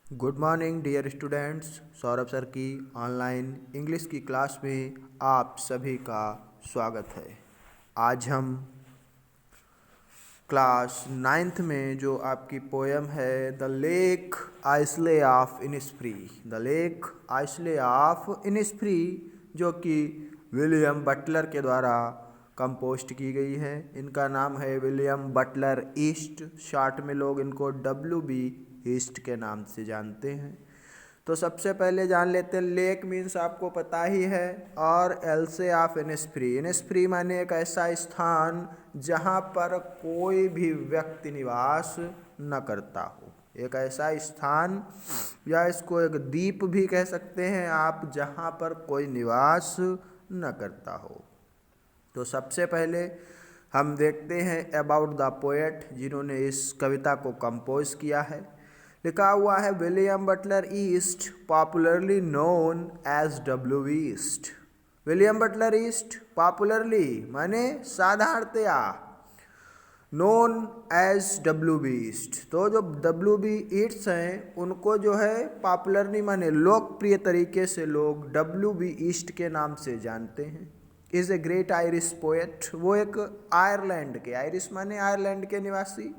Good morning dear students. Saurabh sir की online English की class में आप सभी का स्वागत है। आज हम क्लास नाइन्थ में जो आपकी पोयम है the lake isle of Innisfree, the lake isle of Innisfree, जो कि विलियम बटलर के द्वारा कंपोस्ट की गई है। इनका नाम है विलियम बटलर ईस्ट, शॉर्ट में लोग इनको WB ईस्ट के नाम से जानते हैं। तो सबसे पहले जान लेते हैं, लेक मीन्स आपको पता ही है, और एल से ऑफ इनिस्फ्री। इनिस्फ्री माने एक ऐसा स्थान जहाँ पर कोई भी व्यक्ति निवास न करता हो, एक ऐसा स्थान, या इसको एक द्वीप भी कह सकते हैं आप, जहाँ पर कोई निवास न करता हो। तो सबसे पहले हम देखते हैं अबाउट द पोएट, जिन्होंने इस कविता को कंपोज किया है। लिखा हुआ है विलियम बटलर ईस्ट, पॉपुलरली नोन एज WB ईस्ट। विलियम बटलर ईस्ट पॉपुलरली माने साधारणतया, नोन एज WB ईस्ट। तो जो WB ईस्ट हैं उनको जो है पॉपुलरली माने लोकप्रिय तरीके से लोग WB ईस्ट के नाम से जानते हैं। Is a great Irish poet, वो एक आयरलैंड के, आयरिश माने आयरलैंड के निवासी,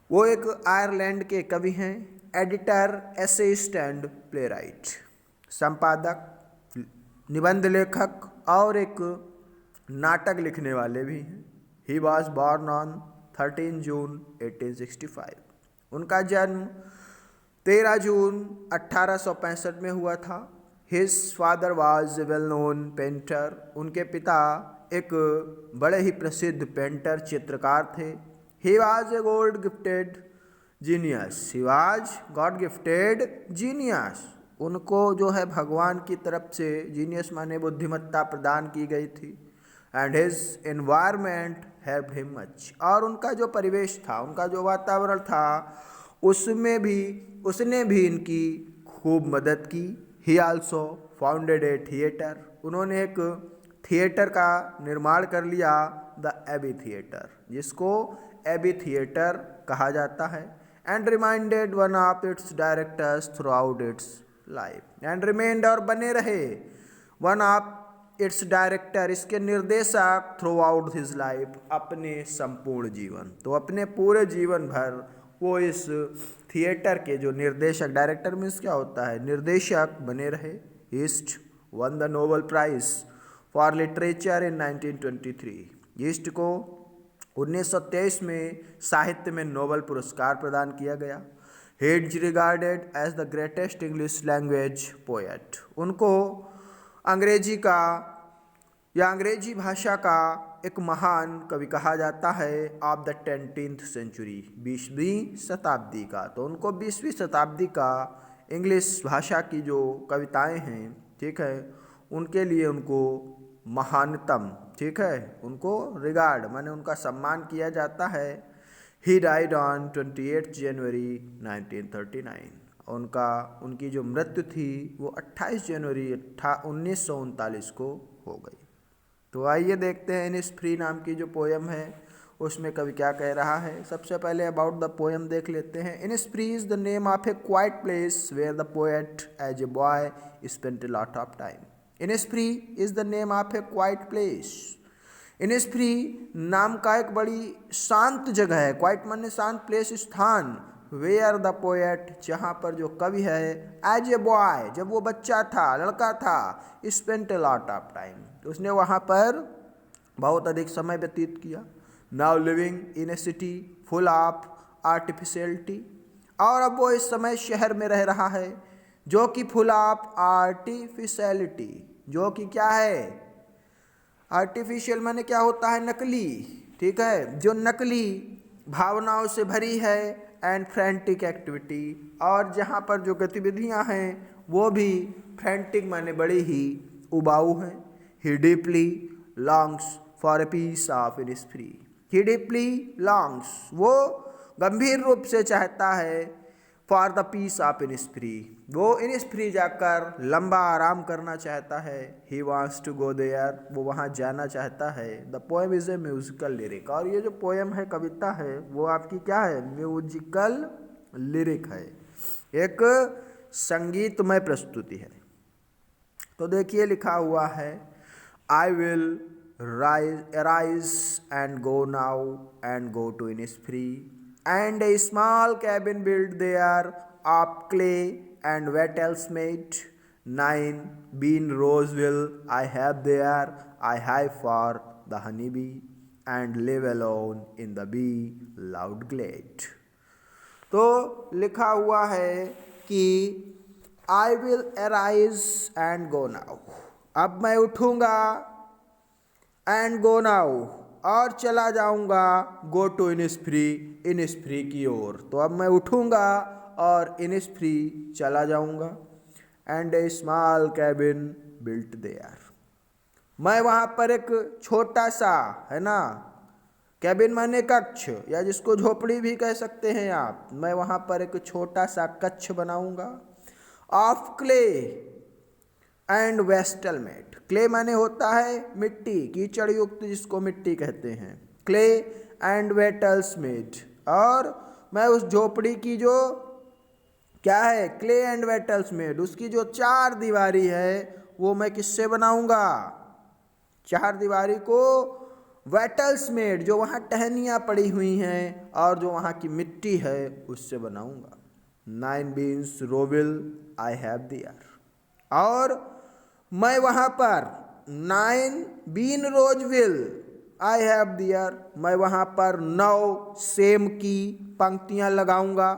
वो एक आयरलैंड के कवि हैं। एडिटर, एसेइस्ट एंड प्लेराइट, संपादक, निबंध लेखक और एक नाटक लिखने वाले भी हैं। ही वॉज बॉर्न ऑन 13 जून 1865। उनका जन्म 13 जून 1865 में हुआ था। His father was a well known painter, उनके पिता एक बड़े ही प्रसिद्ध पेंटर, चित्रकार थे। He was a God gifted genius. He was God gifted genius. उनको जो है भगवान की तरफ से जीनियस माने बुद्धिमत्ता प्रदान की गई थी। And his environment helped him much, और उनका जो परिवेश था, उनका जो वातावरण था, उसने भी इनकी खूब मदद की। ही आल्सो फाउंडेड ए थिएटर, उन्होंने एक थिएटर का निर्माण कर लिया, द एबी थिएटर, जिसको एबी थिएटर कहा जाता है। And reminded one of its directors through out it's life, and remained और बने रहे, वन ऑफ इट्स डायरेक्टर, इसके निर्देशक, थ्रू आउट हिज लाइफ, अपने संपूर्ण जीवन, तो अपने पूरे जीवन भर वो इस थिएटर के जो निर्देशक, डायरेक्टर मीन्स क्या होता है, निर्देशक, बने रहे। ईस्ट won the Nobel prize for literature in 1923। ईस्ट को 1923 में साहित्य में नोबेल पुरस्कार प्रदान किया गया। He is regarded as the greatest English language poet, उनको अंग्रेजी का या अंग्रेजी भाषा का एक महान कवि कहा जाता है, ऑफ द 20th सेंचुरी, 20वीं शताब्दी का। तो उनको 20वीं शताब्दी का इंग्लिश भाषा की जो कविताएं हैं, ठीक है, उनके लिए उनको महानतम, ठीक है, उनको रिगार्ड माने उनका सम्मान किया जाता है। ही डाइड ऑन 28 जनवरी 1939, उनकी जो मृत्यु थी वो 28 जनवरी 1939 को हो गई। तो आइए देखते हैं इनिस्फ्री नाम की जो पोयम है उसमें कवि क्या कह रहा है। सबसे पहले अबाउट द पोयम देख लेते हैं। Innisfree is the name of a quiet place where the poet as a boy spent a lot of time. Innisfree is the name of a quiet place, Innisfree नाम का एक बड़ी शांत जगह है, क्वाइट माने शांत, प्लेस स्थान, वेयर द पोएट, जहाँ पर जो कवि है, एज ए बॉय, जब वो बच्चा था, लड़का था, spent a lot of time, उसने वहाँ पर बहुत अधिक समय व्यतीत किया। Now living in A city full of artificiality, और अब वो इस समय शहर में रह रहा है जो कि फुल ऑफ आर्टिफिशियलिटी, जो कि क्या है, आर्टिफिशियल माने क्या होता है, नकली, ठीक है, जो नकली भावनाओं से भरी है, एंड फ्रेंटिक एक्टिविटी, और जहाँ पर जो गतिविधियाँ हैं वो भी फ्रेंटिक माने बड़ी ही उबाऊ हैं। He deeply longs for a peace of Innisfree, he deeply longs, वो गंभीर रूप से चाहता है, for the peace of Innisfree, वो इनिस्फ्री जाकर लंबा आराम करना चाहता है। He wants to go there, वो वहाँ जाना चाहता है। The poem is a musical lyric, और ये जो पोएम है, कविता है, वो आपकी क्या है, म्यूजिकल लिरिक है। एक संगीतमय प्रस्तुति है। तो देखिए लिखा हुआ है, I will rise and go now and go to Innisfree and a small cabin build there of clay and wattles made 9 bean rose will I have there, I hive for the honey bee and live alone in the bee loud glade। तो लिखा हुआ है कि I will arise and go now, अब मैं उठूंगा and go now, और चला जाऊंगा go to इनिस्फ्री की ओर। तो अब मैं उठूंगा और इनिस्फ्री चला जाऊंगा। And a small cabin built there, मैं वहाँ पर एक छोटा सा, है ना, कैबिन माने कक्ष, या जिसको झोपड़ी भी कह सकते हैं आप, मैं वहाँ पर एक छोटा सा कक्ष बनाऊंगा। Of clay and wattle made, clay माने होता है मिट्टी, कीचड़ युक्त जिसको मिट्टी कहते हैं, क्ले एंड वेटल्स मेड, और मैं उस झोपड़ी की जो क्या है, क्ले एंड वेटल्स मेड, उसकी जो 4 दीवारी है वो मैं किससे बनाऊंगा, 4 दीवारी को वेटल्स मेड, जो वहाँ टहनियाँ पड़ी हुई हैं और जो वहाँ की मिट्टी है उससे बनाऊंगा। 9 beans robil I have there, और मैं वहाँ पर 9 bean rose will I have there, मैं वहाँ पर 9 सेम की पंक्तियाँ लगाऊंगा।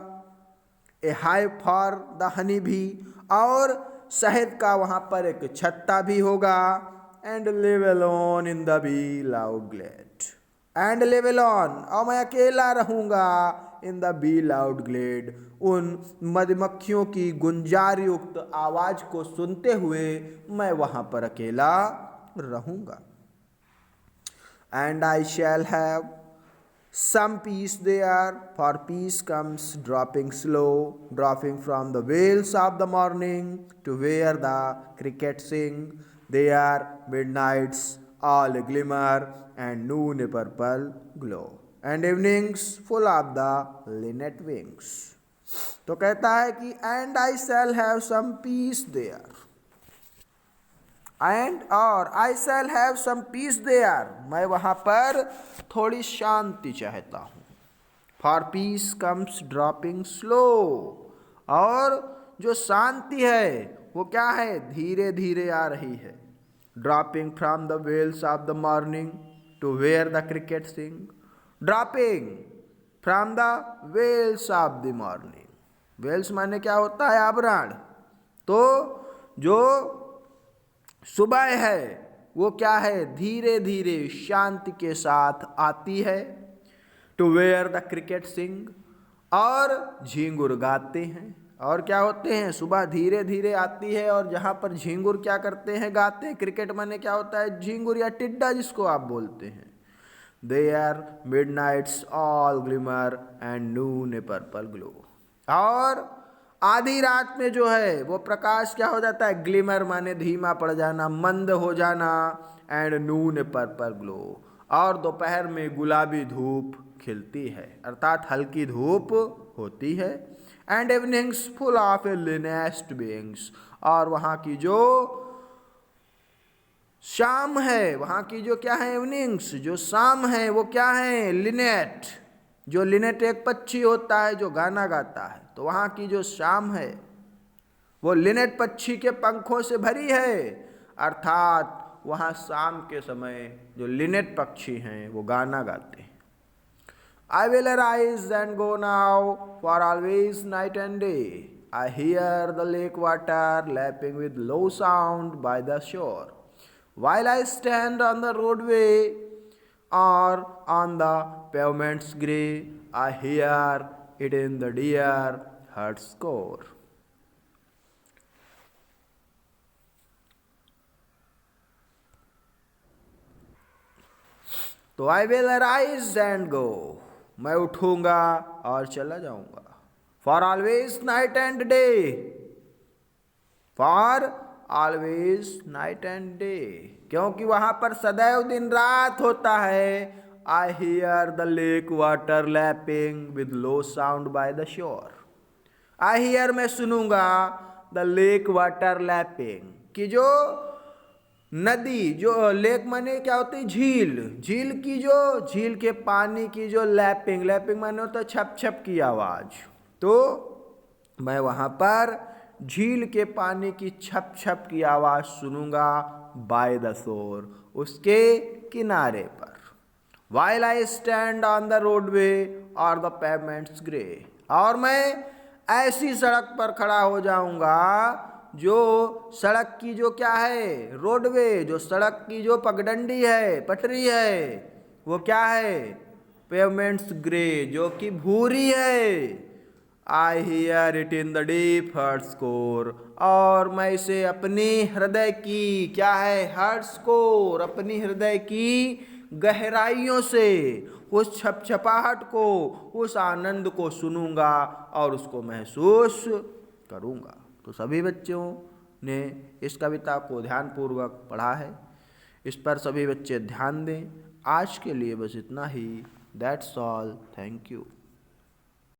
ए हाई फॉर द हनी भी, और शहद का वहाँ पर एक छत्ता भी होगा। And live alone in the bee loud glade, and live alone, और मैं अकेला रहूँगा in the bee loud glade, उन मधुमक्खियों की गुंजार युक्त आवाज़ को सुनते हुए मैं वहाँ पर अकेला रहूँगा। And I shall have some peace there, for peace comes dropping slow, dropping from the veils of the morning to where the crickets sing. There midnights all glimmer and noon a purple glow, and evenings full of the linnet wings। तो कहता है कि and I shall have some peace there, and और I shall have some peace there, मैं वहाँ पर थोड़ी शांति चाहता हूँ। For peace comes dropping slow, और जो शांति है वो क्या है, धीरे धीरे आ रही है। Dropping from the veils of the morning to where the cricket sing, dropping from the veils of the morning, veils माने क्या होता है, आवरण। तो जो सुबह है वो क्या है, धीरे धीरे शांति के साथ आती है। टू वेयर द क्रिकेट सिंग, और झींगुर गाते हैं। और क्या होते हैं, सुबह धीरे धीरे आती है और जहाँ पर झींगुर क्या करते हैं, गाते हैं। क्रिकेट माने क्या होता है, झींगुर या टिड्डा जिसको आप बोलते हैं। There midnight's all glimmer and noon a purple glow, और आधी रात में जो है वो प्रकाश क्या हो जाता है, ग्लिमर माने धीमा पड़ जाना, मंद हो जाना। And noon a purple glow, और दोपहर में गुलाबी धूप खिलती है, अर्थात हल्की धूप होती है। And evenings full of a linnet's beings, और वहाँ की जो शाम है, वहाँ की जो क्या है, इवनिंग्स, जो शाम है वो क्या है, लिनेट, जो लिनेट एक पक्षी होता है जो गाना गाता है। तो वहाँ की जो शाम है वो लिनेट पक्षी के पंखों से भरी है, अर्थात वहाँ शाम के समय जो लिनेट पक्षी हैं वो गाना गाते हैं। I will arise and go now, for always night and day I hear the lake water lapping with low sound by the shore, while I stand on the roadway or on the pavement's grey, I hear it in the dear heart's core। तो I will arise and go, मैं उठूंगा और चला जाऊंगा। For always night and day, for always night and day, क्योंकि वहां पर सदैव दिन रात होता है। I here the lake water lapping with low sound by the shore, I hear मैं सुनूंगा द लेक वाटर लैपिंग, कि जो नदी, जो लेक माने क्या होती है, झील, झील की जो झील के पानी की जो लैपिंग, लैपिंग माने होता है छप छप की आवाज। तो मैं वहां पर झील के पानी की छप छप की आवाज सुनूंगा बाय द शोर, उसके किनारे पर। While I stand on the roadway or the pavement's grey, और मैं ऐसी सड़क पर खड़ा हो जाऊंगा जो सड़क की जो क्या है, रोडवे, जो सड़क की जो पगडंडी है, पटरी है, वो क्या है, पेवमेंट्स ग्रे, जो कि भूरी है। I hear it in the deep heart's core, और मैं इसे अपनी हृदय की क्या है, हर्ट स्कोर, अपनी हृदय की गहराइयों से उस छपछपाहट को, उस आनंद को सुनूंगा और उसको महसूस करूंगा। तो सभी बच्चों ने इस कविता को ध्यानपूर्वक पढ़ा है, इस पर सभी बच्चे ध्यान दें। आज के लिए बस इतना ही। That's all, thank you.